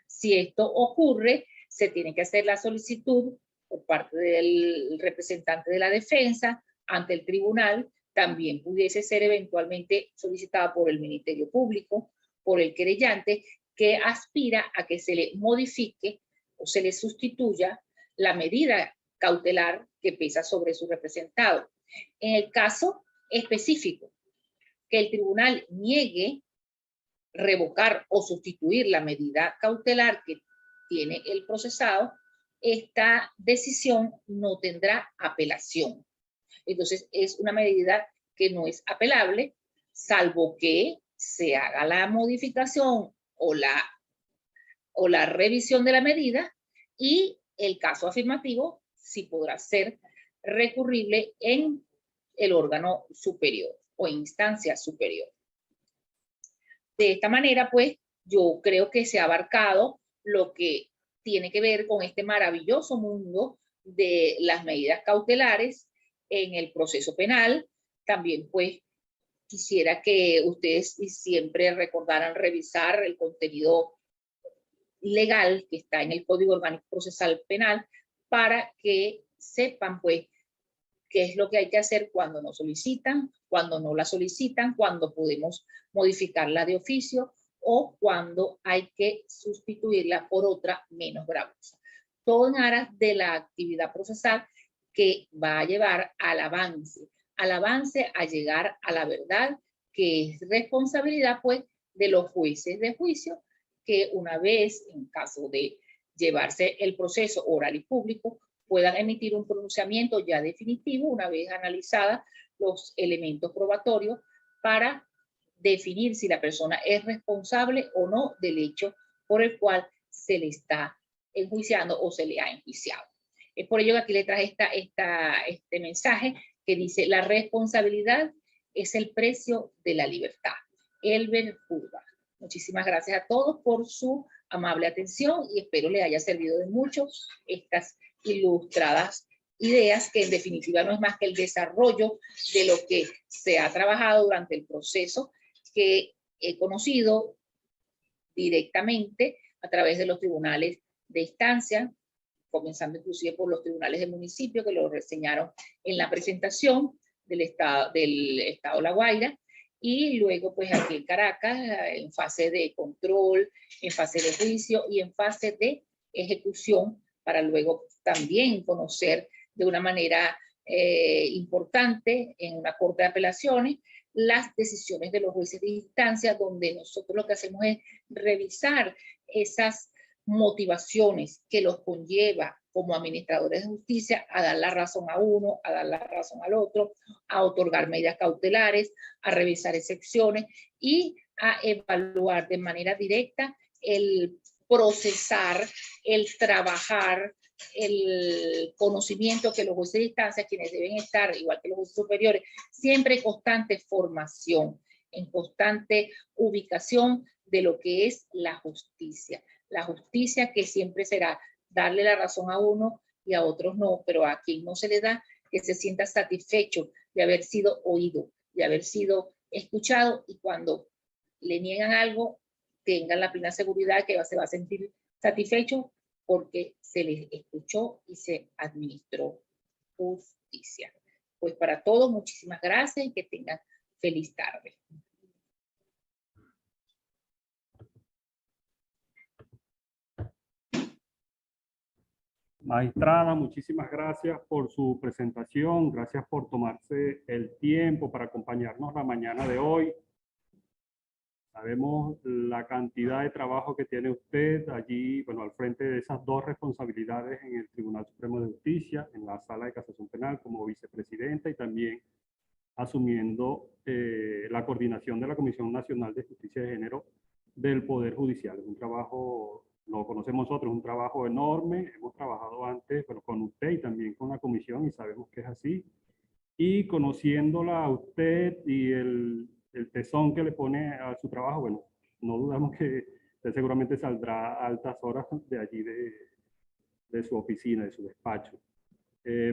Si esto ocurre, se tiene que hacer la solicitud por parte del representante de la defensa ante el tribunal. También pudiese ser eventualmente solicitada por el Ministerio Público, por el querellante, que aspira a que se le modifique o se le sustituya la medida cautelar que pesa sobre su representado. En el caso específico que el tribunal niegue revocar o sustituir la medida cautelar que tiene el procesado, esta decisión no tendrá apelación. Entonces, es una medida que no es apelable, salvo que se haga la modificación o la revisión de la medida y el caso afirmativo sí podrá ser recurrible en el órgano superior o instancia superior. De esta manera, pues, yo creo que se ha abarcado lo que tiene que ver con este maravilloso mundo de las medidas cautelares en el proceso penal. También, pues, quisiera que ustedes siempre recordaran revisar el contenido legal que está en el Código Orgánico Procesal Penal para que sepan, pues, qué es lo que hay que hacer cuando nos solicitan, cuando no la solicitan, cuando podemos modificarla de oficio o cuando hay que sustituirla por otra menos gravosa. Todo en aras de la actividad procesal que va a llevar al avance a llegar a la verdad, que es responsabilidad, pues, de los jueces de juicio, que una vez, en caso de llevarse el proceso oral y público, puedan emitir un pronunciamiento ya definitivo una vez analizadas los elementos probatorios para definir si la persona es responsable o no del hecho por el cual se le está enjuiciando o se le ha enjuiciado. Es por ello que aquí le traje este mensaje que dice: la responsabilidad es el precio de la libertad. Elber Curva. Muchísimas gracias a todos por su amable atención y espero les haya servido de mucho estas ilustradas ideas, que en definitiva no es más que el desarrollo de lo que se ha trabajado durante el proceso que he conocido directamente a través de los tribunales de instancia, comenzando inclusive por los tribunales del municipio que lo reseñaron en la presentación del Estado La Guaira, y luego pues aquí en Caracas en fase de control, en fase de juicio y en fase de ejecución, para luego también conocer de una manera importante en una corte de apelaciones las decisiones de los jueces de instancia, donde nosotros lo que hacemos es revisar esas motivaciones que los conlleva como administradores de justicia a dar la razón a uno, a dar la razón al otro, a otorgar medidas cautelares, a revisar excepciones y a evaluar de manera directa el procesar, el trabajar, el conocimiento que los jueces de instancia, quienes deben estar, igual que los jueces superiores, siempre en constante formación, en constante ubicación de lo que es la justicia. La justicia que siempre será darle la razón a uno y a otros no, pero a quien no se le da, que se sienta satisfecho de haber sido oído, de haber sido escuchado, y cuando le niegan algo, tengan la plena seguridad que se va a sentir satisfecho porque se les escuchó y se administró justicia. Pues para todos, muchísimas gracias y que tengan feliz tarde. Magistrada, muchísimas gracias por su presentación, gracias por tomarse el tiempo para acompañarnos la mañana de hoy. Sabemos la cantidad de trabajo que tiene usted allí, bueno, al frente de esas dos responsabilidades en el Tribunal Supremo de Justicia, en la Sala de Casación Penal como vicepresidenta, y también asumiendo la coordinación de la Comisión Nacional de Justicia de Género del Poder Judicial. Es un trabajo, lo conocemos nosotros, un trabajo enorme. Hemos trabajado antes, bueno, con usted y también con la comisión, y sabemos que es así. Y conociéndola a usted y el tesón que le pone a su trabajo, bueno, no dudamos que usted seguramente saldrá a altas horas de allí de su oficina, de su despacho.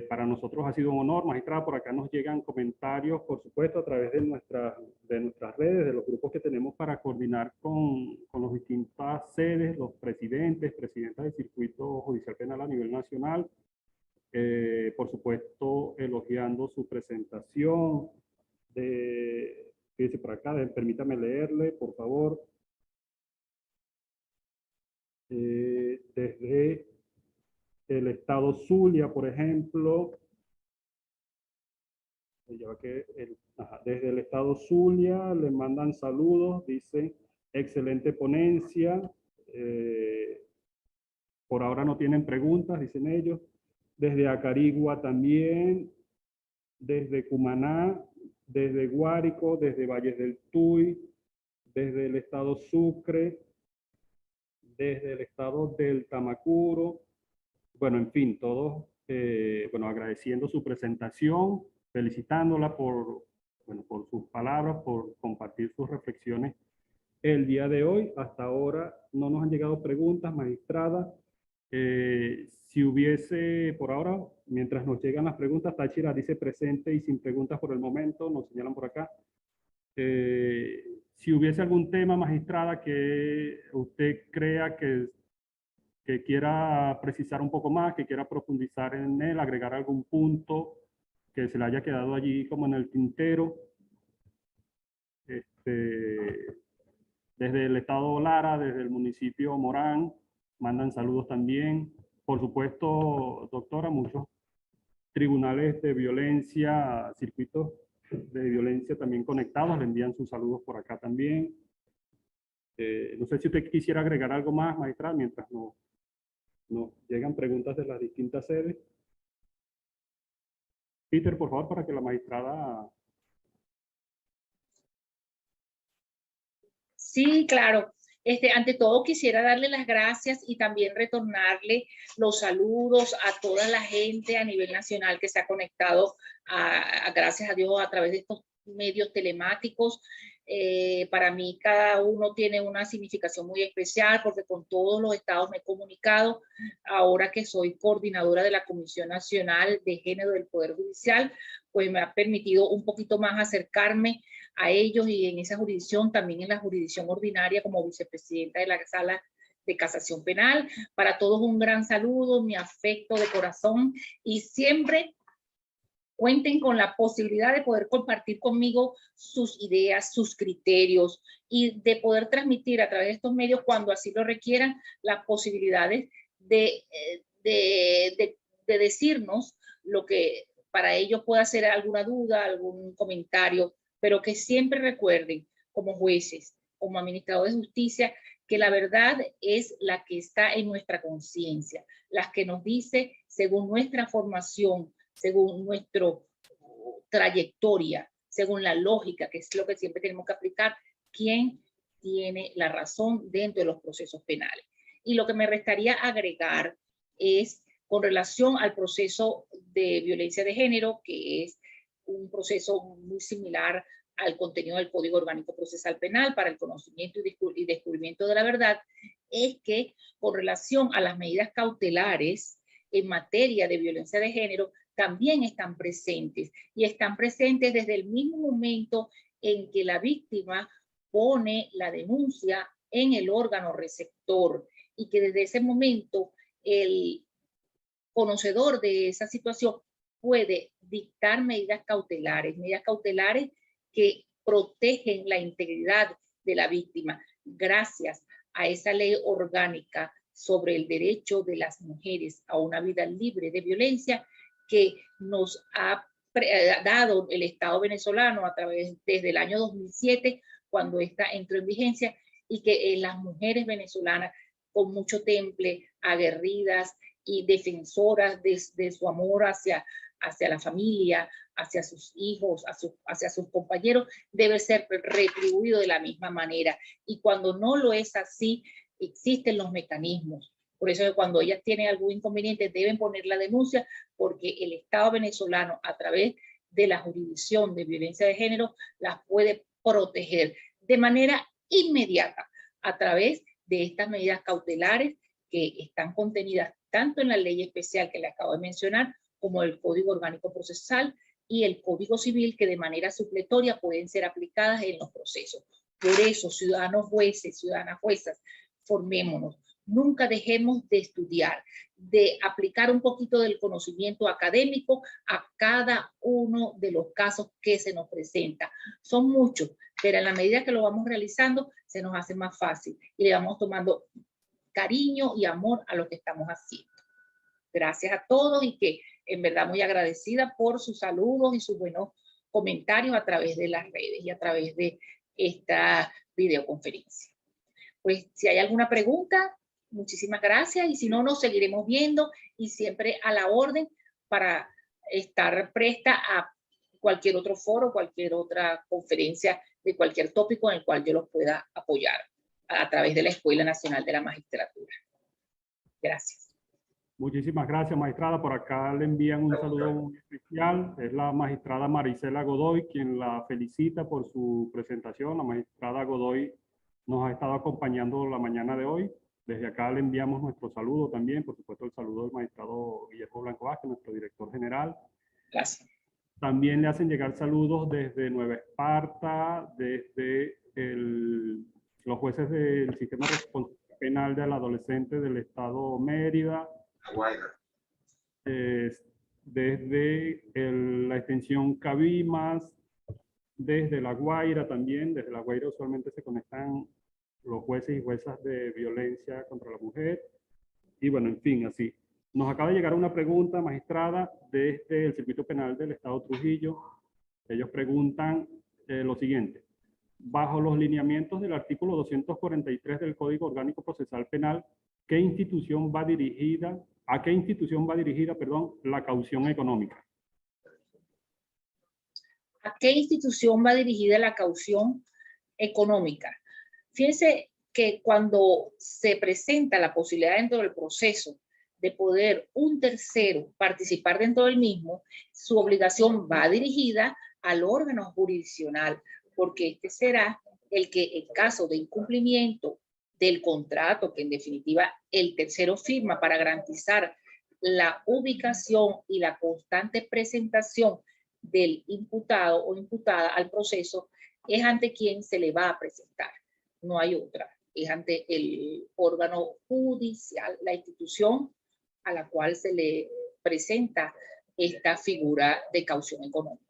Para nosotros ha sido un honor, magistrada. Por acá nos llegan comentarios, por supuesto, a través de nuestras redes, de los grupos que tenemos para coordinar con las distintas sedes, los presidentas del circuito judicial penal a nivel nacional. Por supuesto, elogiando su presentación. Fíjese por acá, permítame leerle, por favor. Desde el estado Zulia, por ejemplo, desde el estado Zulia le mandan saludos, dice: excelente ponencia, por ahora no tienen preguntas, dicen ellos. Desde Acarigua también, desde Cumaná, desde Guárico, desde Valles del Tuy, desde el estado Sucre, desde el estado del Tamacuro. Bueno, en fin, todos, bueno, agradeciendo su presentación, felicitándola por sus palabras, por compartir sus reflexiones el día de hoy. Hasta ahora no nos han llegado preguntas, magistrada. Si hubiese, por ahora, mientras nos llegan las preguntas, Táchira dice presente y sin preguntas por el momento, nos señalan por acá. Si hubiese algún tema, magistrada, que usted crea que quiera precisar un poco más, que quiera profundizar en él, agregar algún punto que se le haya quedado allí como en el tintero. Desde el estado Lara, desde el municipio Morán, mandan saludos también. Por supuesto, doctora, muchos tribunales de violencia, circuitos de violencia también conectados, le envían sus saludos por acá también. No sé si usted quisiera agregar algo más, magistrada, mientras no. No, llegan preguntas de las distintas sedes. Peter, por favor, para que la magistrada... Sí, claro. Ante todo quisiera darle las gracias y también retornarle los saludos a toda la gente a nivel nacional que se ha conectado, gracias a Dios, a través de estos medios telemáticos. Para mí cada uno tiene una significación muy especial porque con todos los estados me he comunicado. Ahora que soy coordinadora de la Comisión Nacional de Género del Poder Judicial, pues me ha permitido un poquito más acercarme a ellos y en esa jurisdicción, también en la jurisdicción ordinaria como vicepresidenta de la Sala de Casación Penal. Para todos un gran saludo, mi afecto de corazón y siempre cuenten con la posibilidad de poder compartir conmigo sus ideas, sus criterios y de poder transmitir a través de estos medios cuando así lo requieran las posibilidades de decirnos lo que para ellos pueda ser alguna duda, algún comentario, pero que siempre recuerden como jueces, como administradores de justicia, que la verdad es la que está en nuestra conciencia, la que nos dice según nuestra formación, según nuestra trayectoria, según la lógica, que es lo que siempre tenemos que aplicar, quién tiene la razón dentro de los procesos penales. Y lo que me restaría agregar es con relación al proceso de violencia de género, que es un proceso muy similar al contenido del Código Orgánico Procesal Penal para el conocimiento y descubrimiento de la verdad, es que con relación a las medidas cautelares en materia de violencia de género, también están presentes y están presentes desde el mismo momento en que la víctima pone la denuncia en el órgano receptor y que desde ese momento el conocedor de esa situación puede dictar medidas cautelares que protegen la integridad de la víctima gracias a esa ley orgánica sobre el derecho de las mujeres a una vida libre de violencia que nos ha dado el Estado venezolano a través desde el año 2007 cuando esta entró en vigencia y que las mujeres venezolanas con mucho temple, aguerridas y defensoras de su amor hacia la familia, hacia sus hijos, hacia sus compañeros, debe ser retribuido de la misma manera. Y cuando no lo es así, existen los mecanismos. Por eso cuando ellas tienen algún inconveniente deben poner la denuncia porque el Estado venezolano a través de la jurisdicción de violencia de género las puede proteger de manera inmediata a través de estas medidas cautelares que están contenidas tanto en la ley especial que le acabo de mencionar como el Código Orgánico Procesal y el Código Civil que de manera supletoria pueden ser aplicadas en los procesos. Por eso, ciudadanos jueces, ciudadanas juezas, formémonos. Nunca dejemos de estudiar, de aplicar un poquito del conocimiento académico a cada uno de los casos que se nos presenta. Son muchos, pero en la medida que lo vamos realizando, se nos hace más fácil y le vamos tomando cariño y amor a lo que estamos haciendo. Gracias a todos y que en verdad muy agradecida por sus saludos y sus buenos comentarios a través de las redes y a través de esta videoconferencia. Pues si hay alguna pregunta, muchísimas gracias y si no, nos seguiremos viendo y siempre a la orden para estar presta a cualquier otro foro, cualquier otra conferencia de cualquier tópico en el cual yo los pueda apoyar a través de la Escuela Nacional de la Magistratura. Gracias. Muchísimas gracias, magistrada. Por acá le envían un saludo muy especial. Es la magistrada Marisela Godoy quien la felicita por su presentación. La magistrada Godoy nos ha estado acompañando la mañana de hoy. Desde acá le enviamos nuestro saludo también, por supuesto el saludo del magistrado Guillermo Blanco Vázquez, nuestro director general. Gracias. También le hacen llegar saludos desde Nueva Esparta, desde los jueces del sistema de responsabilidad penal del adolescente del estado Mérida, desde la extensión Cabimas, desde La Guaira también. Desde La Guaira usualmente se conectan los jueces y juezas de violencia contra la mujer. Y bueno, en fin, así. Nos acaba de llegar una pregunta, magistrada, desde el Circuito Penal del Estado Trujillo. Ellos preguntan lo siguiente. Bajo los lineamientos del artículo 243 del Código Orgánico Procesal Penal, ¿qué institución va dirigida, a qué institución va dirigida, perdón, la caución económica? ¿A qué institución va dirigida la caución económica? Fíjense que cuando se presenta la posibilidad dentro del proceso de poder un tercero participar dentro del mismo, su obligación va dirigida al órgano jurisdiccional, porque este será el que, en caso de incumplimiento del contrato, que en definitiva el tercero firma para garantizar la ubicación y la constante presentación del imputado o imputada al proceso, es ante quien se le va a presentar. No hay otra. Es ante el órgano judicial, la institución a la cual se le presenta esta figura de caución económica.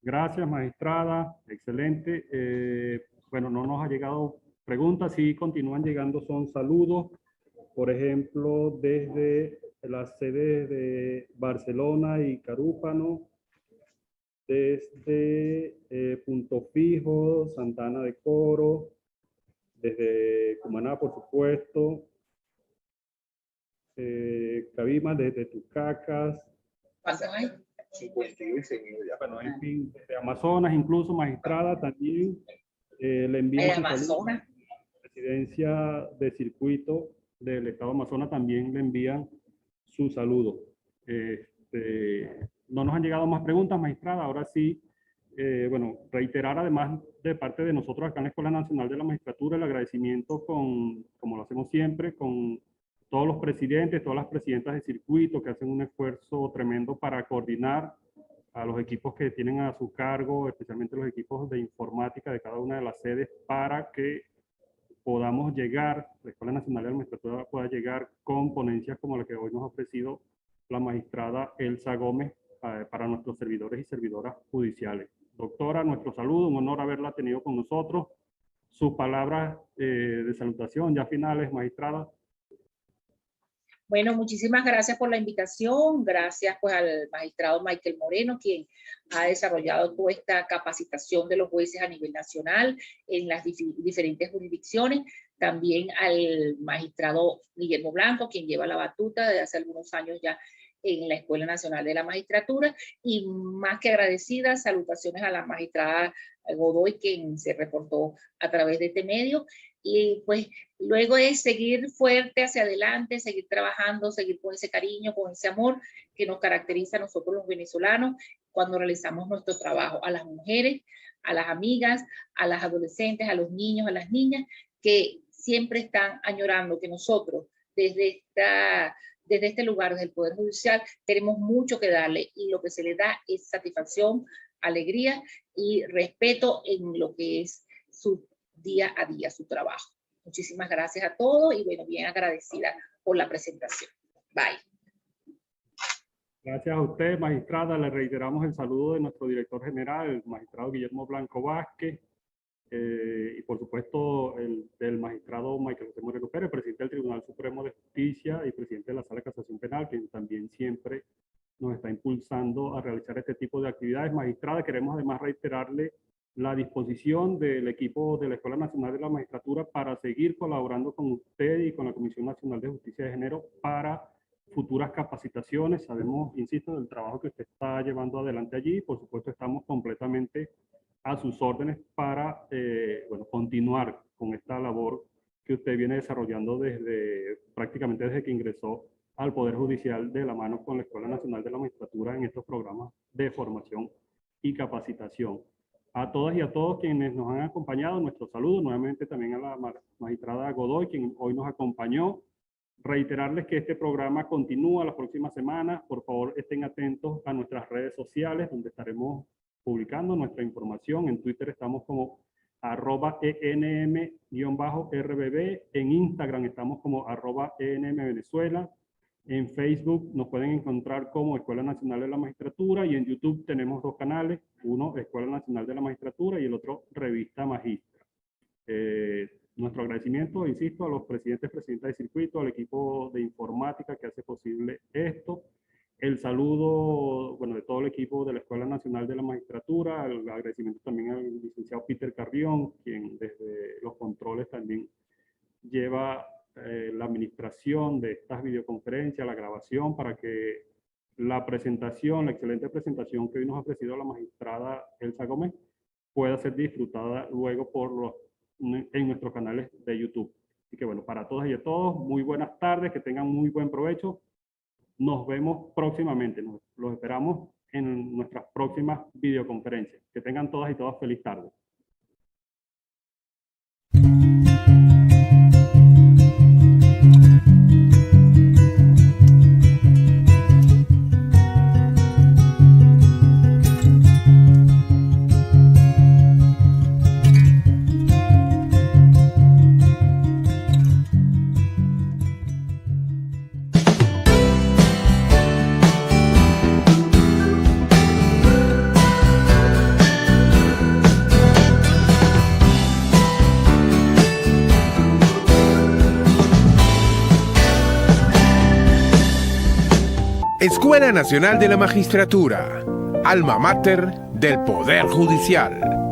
Gracias, magistrada. Excelente. Bueno, no nos ha llegado preguntas, sí continúan llegando, son saludos. Por ejemplo, desde las sedes de Barcelona y Carúpano, desde Punto Fijo, Santana de Coro, desde Cumaná, por supuesto, Cabimas, desde Tucacas. ¿Pasan ahí? Bueno, en fin, desde Amazonas, incluso magistrada también le envían su saludo. La presidencia de circuito del estado de Amazonas también le envían su saludo. No nos han llegado más preguntas, magistrada. Ahora sí, bueno, reiterar además de parte de nosotros acá en la Escuela Nacional de la Magistratura el agradecimiento como lo hacemos siempre, con todos los presidentes, todas las presidentas de circuito que hacen un esfuerzo tremendo para coordinar a los equipos que tienen a su cargo, especialmente los equipos de informática de cada una de las sedes, para que podamos llegar, la Escuela Nacional de la Magistratura pueda llegar con ponencias como la que hoy nos ha ofrecido la magistrada Elsa Gómez para nuestros servidores y servidoras judiciales. Doctora, nuestro saludo, un honor haberla tenido con nosotros. Sus palabras de salutación ya finales, magistrada. Bueno, muchísimas gracias por la invitación. Gracias pues al magistrado Michael Moreno, quien ha desarrollado toda esta capacitación de los jueces a nivel nacional en las diferentes jurisdicciones. También al magistrado Guillermo Blanco, quien lleva la batuta desde hace algunos años ya en la Escuela Nacional de la Magistratura. Y más que agradecida, salutaciones a la magistrada Godoy, quien se reportó a través de este medio. Y pues luego es seguir fuerte hacia adelante, seguir trabajando, seguir con ese cariño, con ese amor que nos caracteriza a nosotros los venezolanos cuando realizamos nuestro trabajo. A las mujeres, a las amigas, a las adolescentes, a los niños, a las niñas, que siempre están añorando que nosotros desde este lugar, desde el Poder Judicial, tenemos mucho que darle y lo que se le da es satisfacción, alegría y respeto en lo que es su día a día, su trabajo. Muchísimas gracias a todos y bueno, bien agradecida por la presentación. Bye. Gracias a usted, magistrada. Le reiteramos el saludo de nuestro director general, el magistrado Guillermo Blanco Vázquez, y por supuesto el del magistrado Michael José Moreno Pérez, presidente del Tribunal Supremo de Justicia y presidente de la Sala de Casación Penal, quien también siempre nos está impulsando a realizar este tipo de actividades. Magistrada, queremos además reiterarle la disposición del equipo de la Escuela Nacional de la Magistratura para seguir colaborando con usted y con la Comisión Nacional de Justicia de Género para futuras capacitaciones. Sabemos, insisto, del trabajo que usted está llevando adelante allí. Por supuesto, estamos completamente a sus órdenes para bueno, continuar con esta labor que usted viene desarrollando prácticamente desde que ingresó al Poder Judicial de la mano con la Escuela Nacional de la Magistratura en estos programas de formación y capacitación. A todas y a todos quienes nos han acompañado, nuestro saludo, nuevamente también a la magistrada Godoy, quien hoy nos acompañó. Reiterarles que este programa continúa la próxima semana. Por favor, estén atentos a nuestras redes sociales, donde estaremos publicando nuestra información. En Twitter estamos como @enm_rbb, en Instagram estamos como @enmvenezuela. En Facebook nos pueden encontrar como Escuela Nacional de la Magistratura y en YouTube tenemos dos canales, uno Escuela Nacional de la Magistratura y el otro Revista Magistra. Nuestro agradecimiento, insisto, a los presidentes, presidentas de circuito, al equipo de informática que hace posible esto. El saludo, bueno, de todo el equipo de la Escuela Nacional de la Magistratura, el agradecimiento también al licenciado Peter Carrión, quien desde los controles también lleva la administración de estas videoconferencias, la grabación, para que la presentación, la excelente presentación que hoy nos ha ofrecido la magistrada Elsa Gómez, pueda ser disfrutada luego en nuestros canales de YouTube. Así que bueno, para todas y a todos, muy buenas tardes, que tengan muy buen provecho. Nos vemos próximamente, los esperamos en nuestras próximas videoconferencias. Que tengan todas y todas feliz tarde. Escuela Nacional de la Magistratura, alma mater del Poder Judicial.